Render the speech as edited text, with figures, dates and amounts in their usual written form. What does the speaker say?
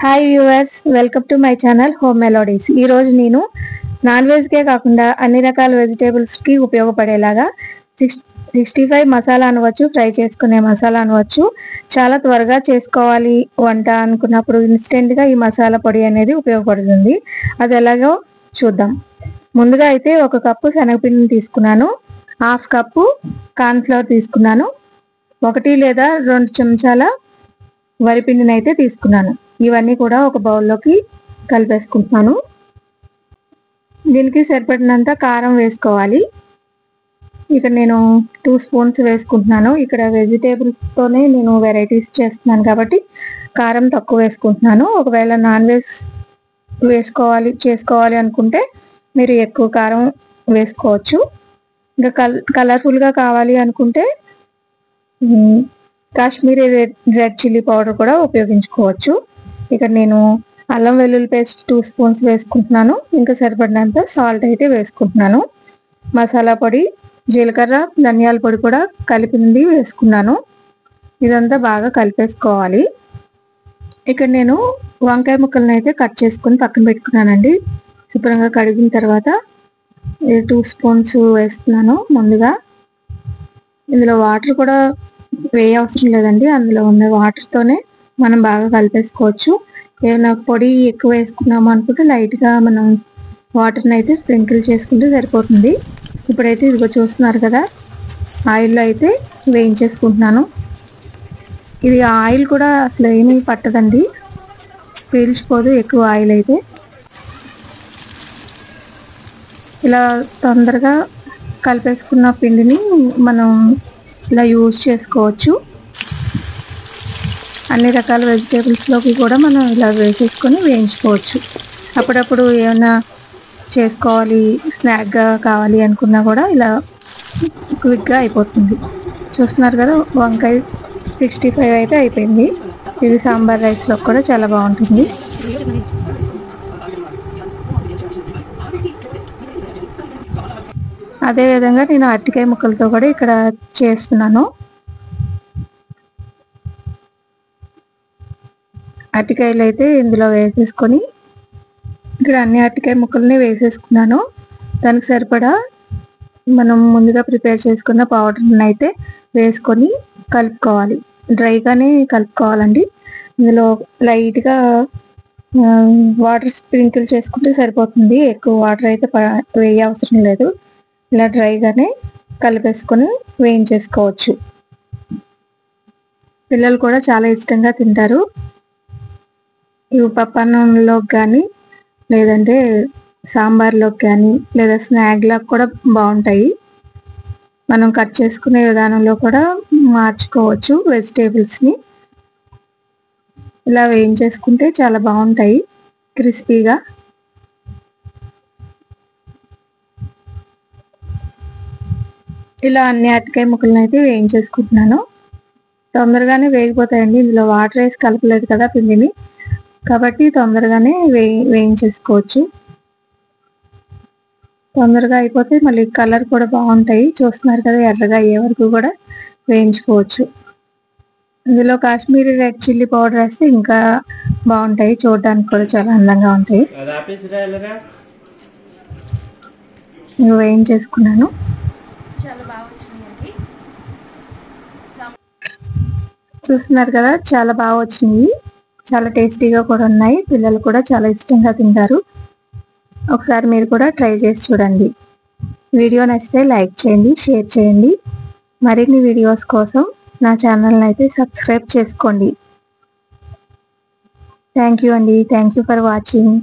Hi viewers, welcome to my channel home melodies. ఈరోజు నేను non వెజ్కే కాకుండా అన్ని రకాల వెజిటేబుల్స్కి ఉపయోగపడేలాగా 65 మసాలా అనవచ్చు, ఫ్రై చేసుకునే మసాలా అనవచ్చు. చాలా త్వరగా చేసుకోవాలి వంట అనుకున్నప్పుడు ఇన్స్టెంట్గా ఈ మసాలా పొడి అనేది ఉపయోగపడుతుంది. అది ఎలాగో చూద్దాం. ముందుగా అయితే 1 కప్పు శనగపిండిని తీసుకున్నాను, 1/2 కప్పు కార్న్ఫ్లవర్ తీసుకున్నాను, 1 లేదా 2 చెంచాల వరిపిండిని అయితే తీసుకున్నాను. ఇవన్నీ కూడా ఒక బౌల్లోకి కలిపేసుకుంటున్నాను. దీనికి సరిపడినంత కారం వేసుకోవాలి. ఇక్కడ నేను 2 స్పూన్స్ వేసుకుంటున్నాను. ఇక్కడ వెజిటేబుల్స్తోనే నేను వెరైటీస్ చేస్తున్నాను కాబట్టి కారం తక్కువ వేసుకుంటున్నాను. ఒకవేళ నాన్ వెజ్ చేసుకోవాలి అనుకుంటే మీరు ఎక్కువ కారం వేసుకోవచ్చు. ఇంకా కలర్ఫుల్గా కావాలి అనుకుంటే కాశ్మీరీ రెడ్ చిల్లీ పౌడర్ కూడా ఉపయోగించుకోవచ్చు. ఇక్కడ నేను అల్లం వెల్లుల్లి పేస్ట్ 2 స్పూన్స్ వేసుకుంటున్నాను. ఇంకా సరిపడినంత సాల్ట్ అయితే వేసుకుంటున్నాను. మసాలా పొడి, జీలకర్ర, ధనియాల పొడి కూడా కలిపింది వేసుకున్నాను. ఇదంతా బాగా కలిపేసుకోవాలి. ఇక్కడ నేను వంకాయ ముక్కలను అయితే కట్ చేసుకుని పక్కన పెట్టుకున్నానండి. శుభ్రంగా కడిగిన తర్వాత 2 స్పూన్స్ వేస్తున్నాను. ముందుగా ఇందులో వాటర్ కూడా వేయ అవసరం లేదండి, అందులో ఉన్న వాటర్తోనే మనం బాగా కలిపేసుకోవచ్చు. ఏమైనా పొడి ఎక్కువ వేసుకున్నాము అనుకుంటే లైట్గా మనం వాటర్ని అయితే స్ప్రింకిల్ చేసుకుంటే సరిపోతుంది. ఇప్పుడైతే ఇదిగో చూస్తున్నారు కదా, ఆయిల్లో అయితే వేయించేసుకుంటున్నాను. ఇది ఆయిల్ కూడా అసలు ఏమీ పట్టదండి, పీల్చిపోదు ఎక్కువ ఆయిల్ అయితే. ఇలా తొందరగా కలిపేసుకున్న పిండిని మనం ఇలా యూజ్ చేసుకోవచ్చు. అన్ని రకాల వెజిటేబుల్స్లోకి కూడా మనం ఇలా వేసేసుకొని వేయించుకోవచ్చు. అప్పుడప్పుడు ఏమైనా చేసుకోవాలి, స్నాక్గా కావాలి అనుకున్నా కూడా ఇలా క్విక్గా అయిపోతుంది. చూస్తున్నారు కదా, వంకాయ 65 అయితే అయిపోయింది. ఇది సాంబార్ రైస్లో కూడా చాలా బాగుంటుంది. అదేవిధంగా నేను అరటికాయ ముక్కలతో కూడా ఇక్కడ చేస్తున్నాను. అరటికాయలు అయితే ఇందులో వేసేసుకొని ఇక్కడ అన్ని అరటికాయ ముక్కల్ని వేసేసుకున్నాను. దానికి సరిపడా మనం ముందుగా ప్రిపేర్ చేసుకున్న పౌడర్ని అయితే వేసుకొని కలుపుకోవాలి. డ్రైగానే కలుపుకోవాలండి. ఇందులో లైట్గా వాటర్ స్ప్రింకిల్ చేసుకుంటే సరిపోతుంది, ఎక్కువ వాటర్ అయితే వేయ అవసరం లేదు. ఇలా డ్రైగానే కలిపేసుకొని వేయించేసుకోవచ్చు. పిల్లలు కూడా చాలా ఇష్టంగా తింటారు. ఇవి పప్పన్నంలోకి కానీ లేదంటే సాంబార్లోకి కానీ లేదా స్నాక్లకు కూడా బాగుంటాయి. మనం కట్ చేసుకునే విధానంలో కూడా మార్చుకోవచ్చు. వెజిటేబుల్స్ని ఇలా వేయించేసుకుంటే చాలా బాగుంటాయి క్రిస్పీగా. ఇలా అన్ని అరటికాయ ముక్కలను అయితే వేయించేసుకుంటున్నాను. తొందరగానే వేగిపోతాయండి, ఇందులో వాటర్ వేసి కలపలేదు కదా పిండిని, కాబట్టి తొందరగానే వేయించేసుకోవచ్చు. తొందరగా అయిపోతే మళ్ళీ కలర్ కూడా బాగుంటాయి. చూస్తున్నారు కదా, ఎర్రగా అయ్యే వరకు కూడా వేయించుకోవచ్చు. ఇందులో కాశ్మీరీ రెడ్ చిల్లీ పౌడర్ వేస్తే ఇంకా బాగుంటాయి, చూడడానికి కూడా చాలా అందంగా ఉంటాయి. ఇవి వేయించేసుకున్నాను. చూస్తున్నారు కదా, చాలా బాగా వచ్చినాయి. చాలా టేస్టీగా కూడా ఉన్నాయి. పిల్లలు కూడా చాలా ఇష్టంగా తింటారు. ఒకసారి మీరు కూడా ట్రై చేసి చూడండి. వీడియో నచ్చితే లైక్ చేయండి, షేర్ చేయండి. మరిన్ని వీడియోస్ కోసం నా ఛానల్ని అయితే సబ్స్క్రైబ్ చేసుకోండి. థ్యాంక్ యూ అండి. Thank you for watching.